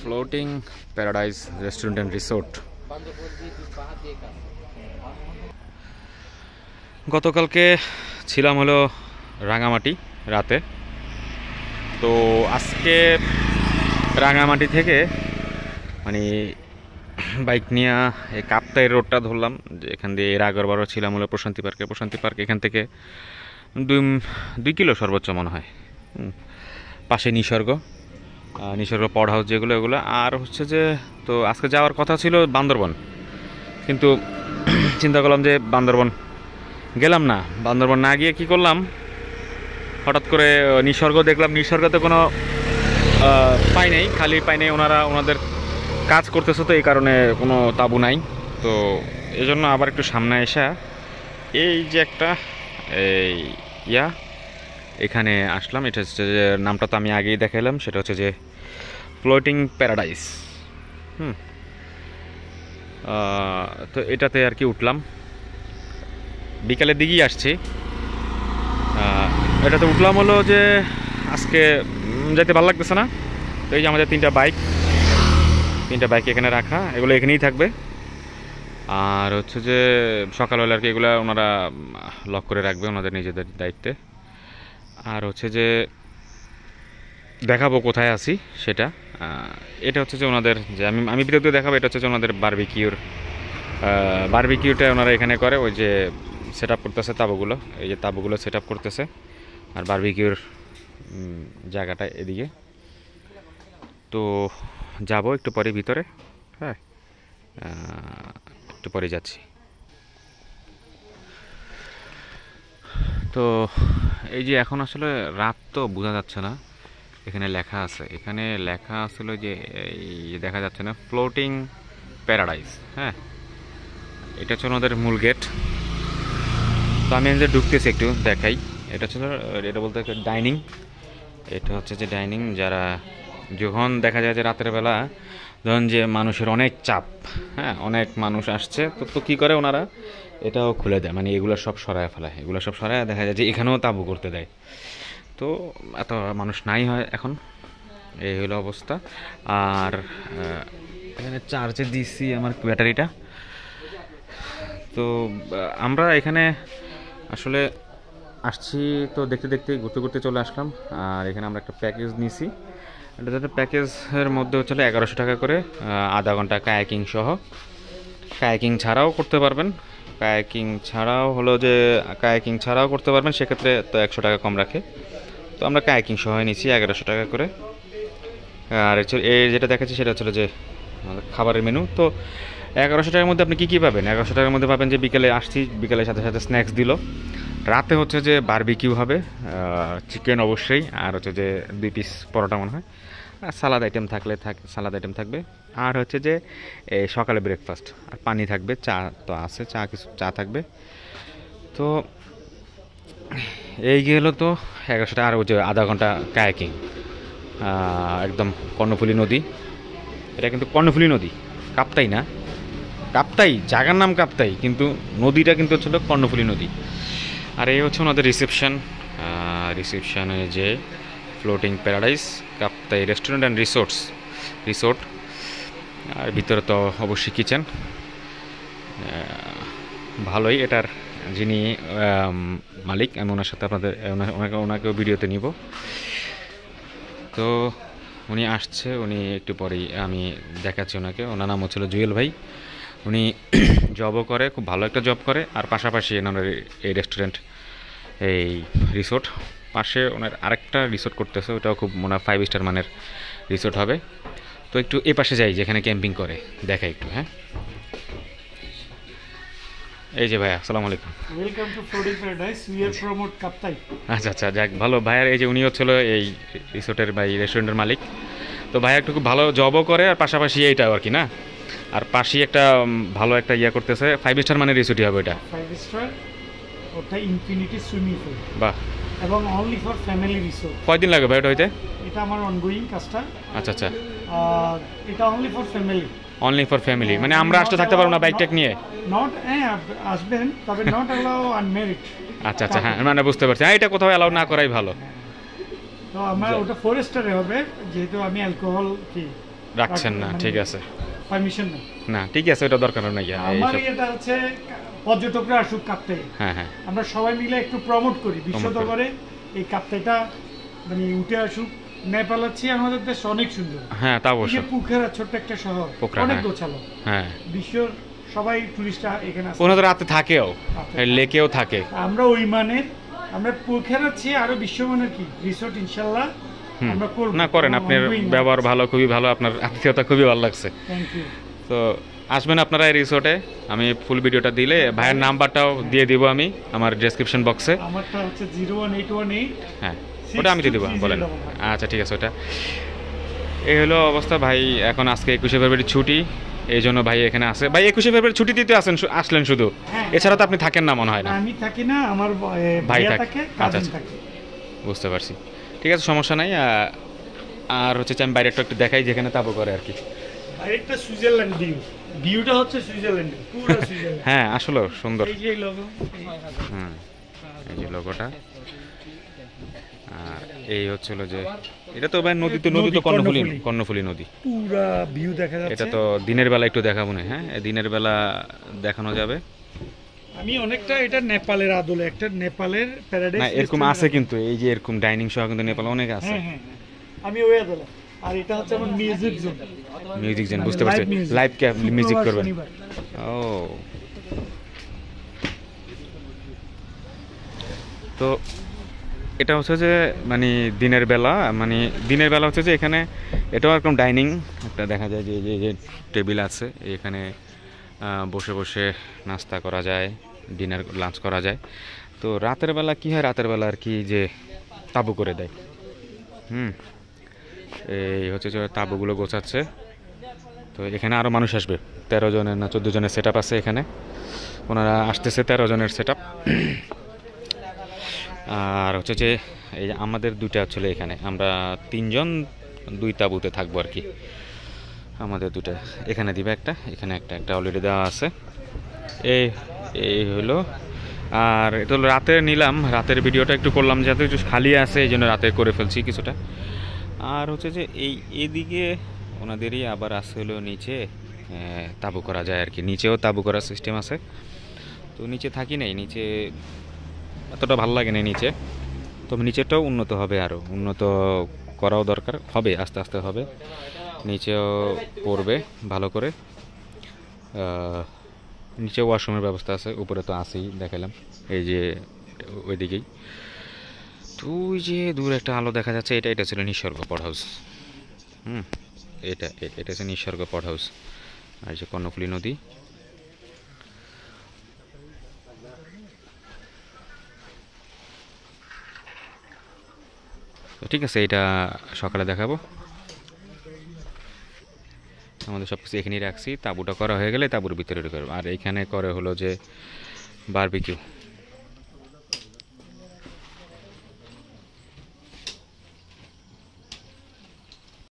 Floating paradise restaurant and resort. গতকালকে ছিলাম হলো রাঙামাটি রাতে, তো আজকে রাঙামাটি থেকে মানে বাইক নিয়ে এই কাপ্তাই রোডটা ধরলাম, যে এখান দিয়ে এর আগরবারও ছিলাম হলো প্রশান্তি পার্ক এখান থেকে 2 কিলো সর্বোচ্চ মনে হয়। পাশে নিসর্গ পড হাউস যেগুলো এগুলো, আর হচ্ছে যে তো আজকে যাওয়ার কথা ছিল বান্দরবন, কিন্তু চিন্তা করলাম যে বান্দরবন গেলাম না। বান্দরবন না গিয়ে কি করলাম, হঠাৎ করে নিসর্গ দেখলাম। নিসর্গতে কোনো পাই নেই, ওনাদের কাজ করতেছে, তো এই কারণে কোনো তাঁবু নাই। তো এই জন্য আবার একটু সামনে এসে এই যে একটা এখানে আসলাম। এটা হচ্ছে যে নামটা তো আমি আগেই দেখাইলাম, সেটা হচ্ছে যে ফ্লোটিং প্যারাডাইস। তো এটাতে আর কি উঠলাম, বিকালের দিকেই আসছি। এটাতে উঠলাম হলো যে আজকে যাইতে ভালো লাগতেছে না। তো এই যে আমাদের তিনটা বাইক এখানে রাখা, এগুলো এখানেই থাকবে। আর হচ্ছে যে সকালবেলা আর কি এগুলো ওনারা লক করে রাখবে ওনাদের নিজেদের দায়িত্বে। আর হচ্ছে যে দেখাবো কোথায় আছি সেটা। এটা হচ্ছে যে ওনাদের, যে আমি ভিডিওতে দেখাবো, এটা হচ্ছে যে ওনাদের বারবিকিউটা ওনারা এখানে করে। ওই যে সেট আপ করতেছে তাঁবুগুলো, এই যে তাঁবুগুলো সেট আপ করতেছে, আর বারবিকিউর জায়গাটা এদিকে। তো যাব একটু পরে ভিতরে, হ্যাঁ একটু পরে যাচ্ছি। তো এই যে এখন আসলে রাত তো বোঝা যাচ্ছে না, এখানে লেখা আসলে যে দেখা যাচ্ছে না, ফ্লোটিং প্যারাডাইস। হ্যাঁ, এটা হচ্ছে ওনাদের মূল গেট। তো আমি যে ঢুকতেছি একটু দেখাই। এটা হচ্ছে এটা বলতে ডাইনিং। এটা হচ্ছে যে ডাইনিং, যারা যখন দেখা যায় যে রাতের বেলা ধরুন যে মানুষের অনেক চাপ, হ্যাঁ অনেক মানুষ আসছে, তো কী করে ওনারা এটাও খুলে দেয়, মানে এগুলো সব সরায় ফেলায়, এগুলো সব সরায় দেখা যায় যে এখানেও তাঁবু করতে দেয়। তো এত মানুষ নাই হয় এখন, এই হলো অবস্থা। আর এখানে চার্জে দিছি আমার ব্যাটারিটা। তো আমরা এখানে আসলে আসছি তো দেখতে ঘুরতে চলে আসলাম। আর এখানে আমরা একটা প্যাকেজ নিছি। এটা যাতে প্যাকেজের মধ্যে হচ্ছে 1100 টাকা করে, আধা ঘন্টা কায়াকিং সহ। কায়াকিং ছাড়াও করতে পারবেন, কায়াকিং ছাড়াও করতে পারবেন, সেক্ষেত্রে তো 100 টাকা কম রাখে। তো আমরা কায়াকিং সহ নিচ্ছি 1100 টাকা করে। আর এই যেটা দেখাচ্ছি সেটা হচ্ছে যে খাবারের মেনু। তো 1100 টাকার মধ্যে আপনি কী পাবেন? 1100 টাকার মধ্যে পাবেন যে বিকেলে আসছি, বিকেলের সাথে সাথে স্ন্যাক্স দিল। রাতে হচ্ছে যে বারবিকিউ হবে, চিকেন অবশ্যই, আর হচ্ছে যে 2 পিস পরোটা মনে হয়, আর সালাদ আইটেম থাকবে। আর হচ্ছে যে সকালে ব্রেকফাস্ট, আর পানি থাকবে, চা তো আছে, চা থাকবে। তো এই গেল তো 1100 টাকা। আর হচ্ছে আধা ঘন্টা কায়াকিং, একদম কর্ণফুলী নদী। এটা কিন্তু কর্ণফুলী নদী, কাপ্তাই না। কাপ্তাই জায়গার নাম কাপ্তাই, কিন্তু নদীটা কিন্তু হচ্ছিল কর্ণফুলী নদী। আর এই হচ্ছে ওনাদের রিসেপশনে যে floating paradise Kaptai restaurant and resort. আর ভিতরে তো অবশ্যই কিচেন, ভালোই। এটার যিনি মালিক, আমি ওনার সাথে ওনাকেও ভিডিওতে নিব। তো উনি আসছে, উনি একটু পরেই আমি দেখাচ্ছি ওনাকে। ওনার নাম হচ্ছিল জুয়েল ভাই। উনি জবও করে, খুব ভালো একটা জব করে। আর পাশাপাশি ওনার এই রেস্টুরেন্ট, এই রিসোর্ট, পাশে ওনার আরেকটা রিসোর্ট করতেছে, ওটাও খুব মনে হয় 5 স্টার মানের রিসোর্ট হবে। তো একটু এ পাশে যাই যেখানে ক্যাম্পিং করে, দেখাই একটু। হ্যাঁ, এই যে ভাইয়া, আসসালামু আলাইকুম। Welcome to floating paradise, we are promote Kaptai. আচ্ছা, যাক ভালো। ভাইয়ার এই যে উনি হচ্ছিল এই রিসোর্টের বা এই রেস্টুরেন্টের মালিক। তো ভাইয়া একটু খুব ভালো জবও করে, আর পাশাপাশি এইটাও আর কি না, আর পাশেই একটা ভালো একটা করতেছে। 5 স্টার মানের রিসোর্টই হবে এটা, 5 স্টার, ওটা ইনফিনিটি সুইমিং পুল। বাহ। এবং অনলি ফর ফ্যামিলি রিসোর্ট। কয়দিন লাগবে ভাই এটা হইতে? এটা আমার অনগোয়িং কাজটা। আচ্ছা। এটা অনলি ফর ফ্যামিলি। মানে আমরা আসতে থাকতে পারবো না বাইক টেক নিয়ে? নট, আসবেন, তবে নট অ্যালাউ আনমেরিড। আচ্ছা, হ্যাঁ মানে বুঝতে পারছি। হ্যাঁ, এটা কোথাও অ্যালাউ না করাই ভালো। তো তো আমার ওটা 4 স্টারে হবে, যেহেতু আমি অ্যালকোহল কি রাখছেন না, ঠিক আছে, পারমিশন না। না ঠিক আছে, ওটা দরকার নাই। আমার এটা হচ্ছে পর্যটকরা আসুক কাপ্তাই, হ্যাঁ হ্যাঁ, আমরা সবাই মিলে একটু প্রমোট করি বিশ্ব দরবারে এই কাপ্তাইটা মানে উঠে আসুক। নেপাল হচ্ছে আমাদের দেশ অনেক সুন্দর, হ্যাঁ তা অবশ্যই। পুখেরা ছোট্ট একটা শহর, অনেক গোছালো, হ্যাঁ বিশ্বর সবাই টুরিস্টরা এখানে আসে, ওনাদের রাতে থাকেও, লেকেও থাকে। আমরা ওই মানের, আমরা পুখেরা চেয়ে আরো বিশ্বমানের কি রিসোর্ট ইনশাআল্লাহ আমরা করব। না করেন, আপনার ব্যবহার ভালো, খুবই ভালো, আপনার আতিথেয়তা খুবই ভালো লাগছে। Thank you. তো আসবেন আপনারা এই রিসোর্টে, আমি ফুল ভিডিওটা দিলে ভাইয়ের নাম্বারটাও দিয়ে দিব আমি আমার ডেসক্রিপশন বক্সে। আমারটা হচ্ছে 01818, হ্যাঁ ওটা আমি দিয়ে দেবো, বলেন। আচ্ছা ঠিক আছে, ওটা এই হলো অবস্থা ভাই। এখন আজকে 21শে ফেব্রুয়ারি ছুটি, এই জন্য ভাই এখানে আসে। ভাই 21শে ফেব্রুয়ারি ছুটি দিতে আসলেন শুধু, এছাড়া তো আপনি থাকেন না মনে হয় না? আমি থাকি না, আমার ভাই থাকে, আচ্ছা বুঝতে পারছি, ঠিক আছে সমস্যা নাই। আর হচ্ছে আমি বাইরেটা একটু দেখাই যেখানে তাবু করে আর কি। বাইরেটা সুইজারল্যান্ড ভিউটা হচ্ছে সুইজারল্যান্ড, পুরো সুইজারল্যান্ড। হ্যাঁ আসলে সুন্দর, এই যে লোগো, এই যে লোগোটা। আর এই হচ্ছিল যে এটা তো ভাই নদী তো কর্ণফুলী নদী, পুরো ভিউ দেখা যাচ্ছে। এটা তো দিনের বেলা একটু দেখাবো না, হ্যাঁ দিনের বেলা দেখানো যাবে। আমি অনেকটা এটা নেপালের আদলে, একটা নেপালের প্যারাডাইস না এরকম আছে কিন্তু, এই যে এরকম ডাইনিং সহ কিন্তু নেপালে অনেক আছে। হ্যাঁ আমি ওই আদলে। আর এটা হচ্ছে আমার মিউজিক জোন, বুঝতে পারছি, লাইভ মিউজিক করবেন। ও তো এটা হচ্ছে যে মানে দিনের বেলা হচ্ছে যে এখানে এটাও এরকম ডাইনিং একটা দেখা যায়, যে টেবিল আছে, এখানে বসে বসে নাস্তা করা যায়, ডিনার লাঞ্চ করা যায়। তো রাতের বেলা কি হয়, রাতের বেলা আর কি যে তাঁবু করে দেয়। এই হচ্ছে যে তাঁবুগুলো গোছাচ্ছে। তো এখানে আরও মানুষ আসবে, 13 জনের না 14 জনের সেট আপ আছে এখানে, ওনারা আসতেছে 13 জনের সেট আপ। আর হচ্ছে যে এই যে আমাদের দুইটা ছিল এখানে, আমরা 3 জন 2 তাঁবুতে থাকবো আর কি। আমাদের দুটো এখানে দিবে, একটা এখানে, একটা অলরেডি দেওয়া আছে। এই হলো। আর এটা হলো রাতের নিলাম, রাতের ভিডিওটা একটু করলাম, যাতে একটু খালি আছে এই জন্য রাতে করে ফেলছি কিছুটা। আর হচ্ছে যে এদিকে ওনাদেরই আবার আছে হলো নিচে তাঁবু করা যায় আর কি, নিচেও তাঁবু করার সিস্টেম আছে। তো নিচে থাকি নাই, নিচে এতটা ভালো লাগে না নিচে, তবে নিচেরটাও উন্নত হবে, আরও উন্নত করাও দরকার হবে, আস্তে আস্তে হবে। নিচেও পড়বে ভালো করে, নিচে ওয়াশরুমের ব্যবস্থা আছে, উপরে তো আছেই দেখালাম, এই যে ওইদিকেই। তো ওই যে দূরে একটা আলো দেখা যাচ্ছে, এটা ছিল নিসর্গ পড হাউস। এটা হচ্ছে নিসর্গ পড হাউস। আর যে কর্ণফুলী নদী, ঠিক আছে এটা সকালে দেখাবো। আমাদের সব কিছু এখানেই রাখছি, তাঁবুটা করা হয়ে গেলে তাঁবুর ভিতরে ঢুকে। আর এইখানে করে হলো যে বারবিকিউ।